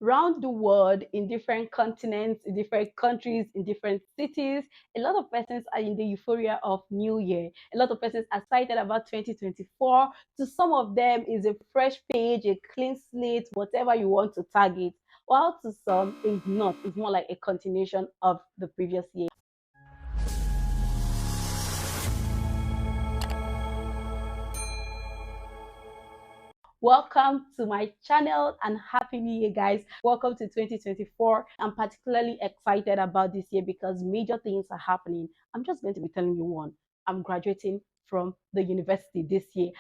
around the world, in different continents, in different countries, in different cities. A lot of persons are in the euphoria of New Year. A lot of persons are excited about 2024. To some of them, is a fresh page, a clean slate, whatever you want to target. While to some, is not. It's more like a continuation of the previous year. Welcome to my channel and happy new year, guys. Welcome to 2024. I'm particularly excited about this year because major things are happening. I'm just going to be telling you one. I'm graduating from the university this year.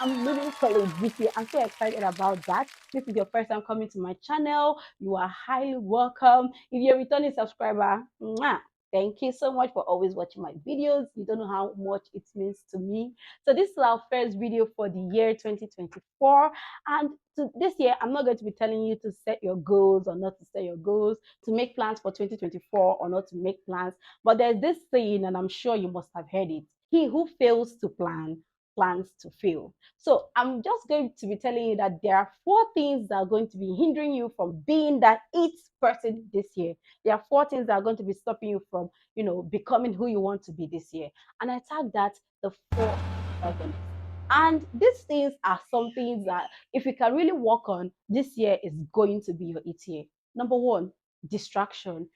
I'm leaving college this year. I'm so excited about that. This is your first time coming to my channel. You are highly welcome. If you're a returning subscriber, mwah, thank you so much for always watching my videos. You don't know how much it means to me. So this is our first video for the year 2024. And this year, I'm not going to be telling you to set your goals or not to set your goals, to make plans for 2024 or not to make plans. But there's this saying, and I'm sure you must have heard it. He who fails to plan plans to fail. So I'm just going to be telling you that there are 4 things that are going to be hindering you from being that it person this year. There are 4 things that are going to be stopping you from, becoming who you want to be this year. And I tag that the 4 seconds. And these things are some things that if you can really work on, this year is going to be your it year. Number one, distraction.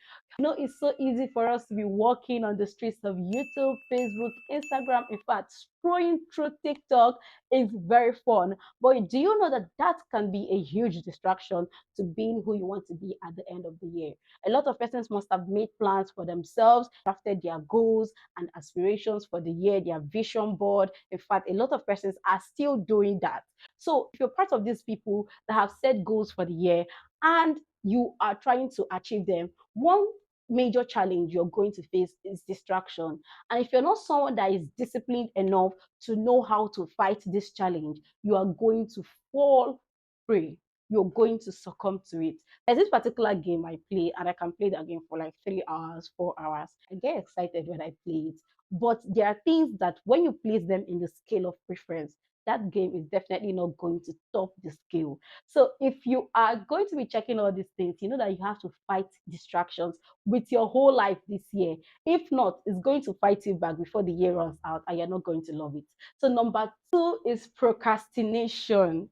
It's so easy for us to be walking on the streets of YouTube, Facebook, Instagram. In fact, scrolling through TikTok is very fun. But do you know that that can be a huge distraction to being who you want to be at the end of the year? A lot of persons must have made plans for themselves, crafted their goals and aspirations for the year, their vision board. In fact, a lot of persons are still doing that. So if you're part of these people that have set goals for the year and you are trying to achieve them, one major challenge you're going to face is distraction. And if you're not someone that is disciplined enough to know how to fight this challenge, you are going to fall prey. You're going to succumb to it. There's this particular game I play, and I can play that game for like 3 hours, 4 hours. I get excited when I play it. But there are things that when you place them in the scale of preference, that game is definitely not going to top the scale. So if you are going to be checking all these things, you know that you have to fight distractions with your whole life this year. If not, it's going to fight you back before the year runs out and you're not going to love it. So number 2 is procrastination.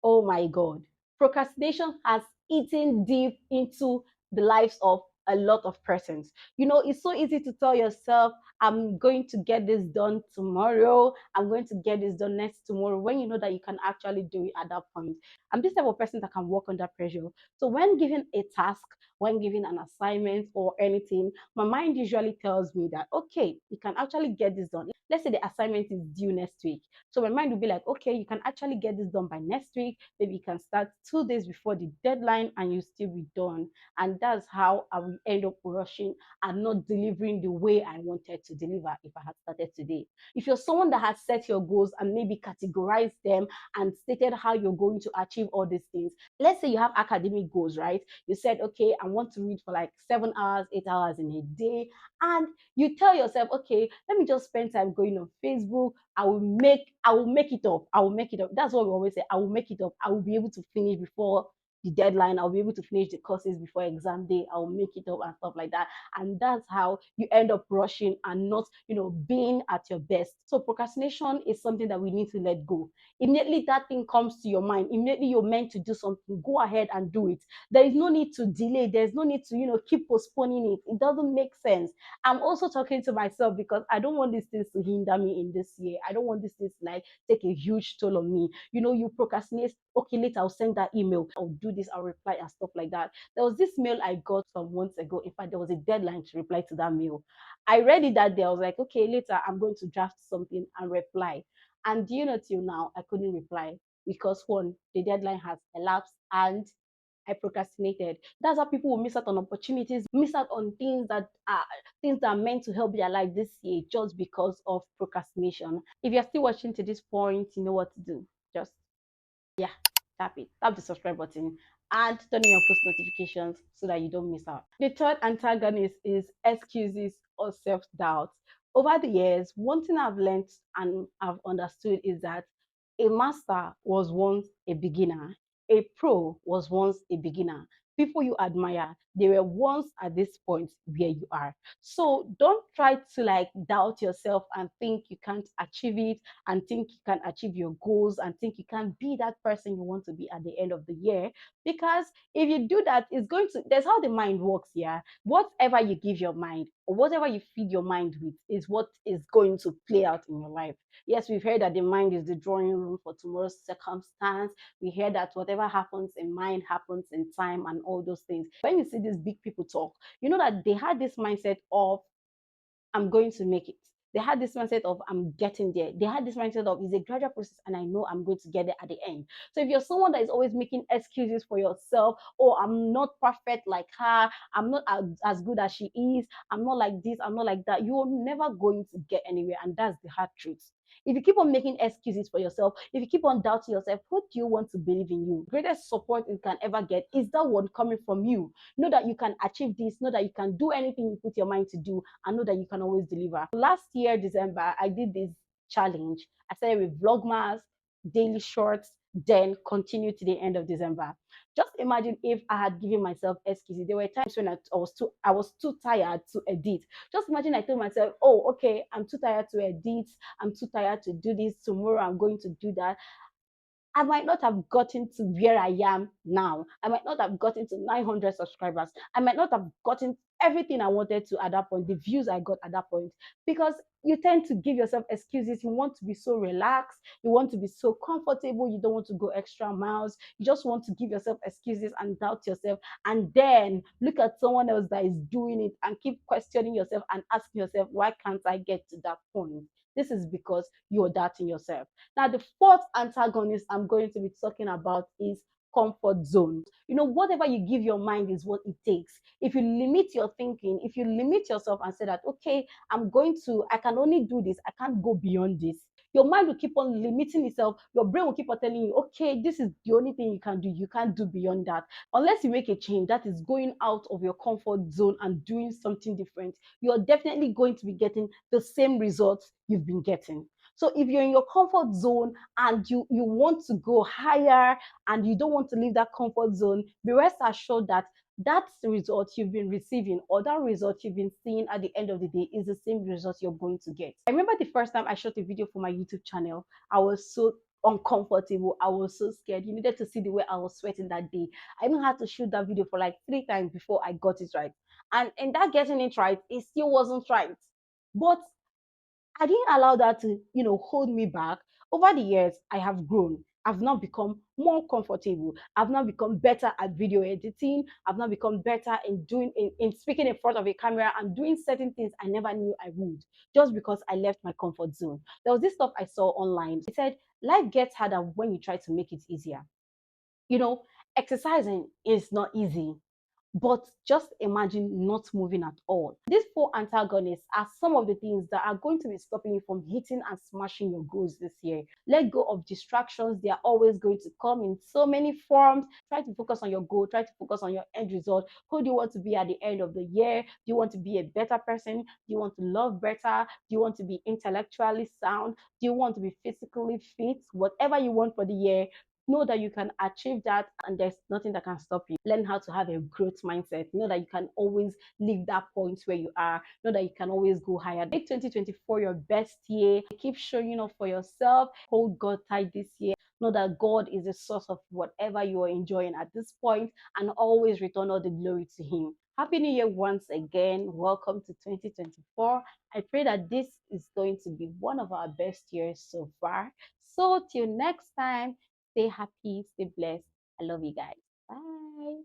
Oh my God. Procrastination has eaten deep into the lives of a lot of persons. It's so easy to tell yourself, I'm going to get this done tomorrow. I'm going to get this done next tomorrow, when you know that you can actually do it at that point. I'm this type of person that can work under pressure. So when given a task, when given an assignment or anything, my mind usually tells me that, okay, you can actually get this done. Let's say the assignment is due next week. So my mind will be like, okay, you can actually get this done by next week. Maybe you can start 2 days before the deadline and you still be done. And that's how I will end up rushing and not delivering the way I wanted to deliver if I had started today. If you're someone that has set your goals and maybe categorized them and stated how you're going to achieve all these things, let's say you have academic goals, right? You said, okay, I want to read for like 7 hours, 8 hours in a day. And you tell yourself, okay, let me just spend time going on Facebook. I will make it up. I will make it up. That's what we always say. I will make it up. I will be able to finish before the deadline. I'll be able to finish the courses before exam day. I'll make it up and stuff like that. And that's how you end up rushing and not, being at your best. So procrastination is something that we need to let go. Immediately that thing comes to your mind, immediately you're meant to do something, go ahead and do it. There is no need to delay. There's no need to, keep postponing it. It doesn't make sense. I'm also talking to myself because I don't want these things to hinder me in this year. I don't want these things to like take a huge toll on me. You procrastinate, okay, later I'll send that email, I'll do this, I'll reply and stuff like that. There was this mail I got some months ago. In fact, there was a deadline to reply to that mail. I read it that day. I was like, okay, later I'm going to draft something and reply. And till now, I couldn't reply because one, the deadline has elapsed and I procrastinated. That's how people will miss out on opportunities, miss out on things that are meant to help their life this year just because of procrastination. If you're still watching to this point, you know what to do. Just yeah, tap it. Tap the subscribe button and turn on your post notifications so that you don't miss out. The third antagonist is excuses or self-doubt. Over the years, one thing I've learned and I've understood is that a master was once a beginner. a pro was once a beginner. People you admire, they were once at this point where you are. So don't try to like doubt yourself and think you can't achieve it, and think you can achieve your goals, and think you can be that person you want to be at the end of the year. Because if you do that, it's going to, that's how the mind works. Yeah, whatever you give your mind or whatever you feed your mind with is what is going to play out in your life. Yes, we've heard that the mind is the drawing room for tomorrow's circumstance. We hear that whatever happens in mind happens in time and all those things. When you see these big people talk, you know that they had this mindset of I'm going to make it. They had this mindset of I'm getting there. They had this mindset of it's a gradual process and I know I'm going to get there at the end. So if you're someone that is always making excuses for yourself, oh, I'm not perfect like her, I'm not as good as she is, I'm not like this, I'm not like that, you're never going to get anywhere. And that's the hard truth. If you keep on making excuses for yourself, if you keep on doubting yourself, who do you want to believe in you? Greatest support you can ever get is that one coming from you. Know that you can achieve this, know that you can do anything you put your mind to do, and know that you can always deliver. Last year, December, I did this challenge. I started with Vlogmas, daily shorts, then continued to the end of December. Just imagine if I had given myself excuses. There were times when I was too tired to edit. Just imagine I told myself, oh, okay, I'm too tired to edit, I'm too tired to do this, tomorrow I'm going to do that. I might not have gotten to where I am now. I might not have gotten to 900 subscribers. I might not have gotten everything I wanted to at that point, the views I got at that point, because you tend to give yourself excuses. You want to be so relaxed. You want to be so comfortable. You don't want to go extra miles. You just want to give yourself excuses and doubt yourself. And then look at someone else that is doing it and keep questioning yourself and asking yourself, why can't I get to that point? This is because you're doubting yourself. Now, the fourth antagonist I'm going to be talking about is comfort zone. You know, whatever you give your mind is what it takes. If you limit your thinking, if you limit yourself and say that, okay, I can only do this, I can't go beyond this, your mind will keep on limiting itself. Your brain will keep on telling you, okay, this is the only thing you can do. You can't do beyond that. Unless you make a change that is going out of your comfort zone and doing something different, you're definitely going to be getting the same results you've been getting. So if you're in your comfort zone and you want to go higher and you don't want to leave that comfort zone, be rest assured that that result you've been receiving or that result you've been seeing at the end of the day is the same result you're going to get. I remember the first time I shot a video for my YouTube channel, I was so uncomfortable. I was so scared. You needed to see the way I was sweating that day. I even had to shoot that video for like 3 times before I got it right. And in that getting it right, it still wasn't right. But I didn't allow that to, hold me back. Over the years, I have grown. I've now become more comfortable. I've now become better at video editing. I've now become better in in speaking in front of a camera and doing certain things I never knew I would, just because I left my comfort zone. There was this stuff I saw online. It said life gets harder when you try to make it easier. You know, exercising is not easy. But just imagine not moving at all. These four antagonists are some of the things that are going to be stopping you from hitting and smashing your goals this year. Let go of distractions. They are always going to come in so many forms. Try to focus on your goal. Try to focus on your end result. Who do you want to be at the end of the year? Do you want to be a better person? Do you want to love better? Do you want to be intellectually sound? Do you want to be physically fit? Whatever you want for the year, know that you can achieve that and there's nothing that can stop you. Learn how to have a growth mindset. Know that you can always leave that point where you are. Know that you can always go higher. Make 2024 your best year. Keep showing up for yourself. Hold God tight this year. Know that God is the source of whatever you are enjoying at this point, and always return all the glory to Him. Happy New Year once again. Welcome to 2024. I pray that this is going to be one of our best years so far. So till next time, stay happy, stay blessed. I love you guys. Bye.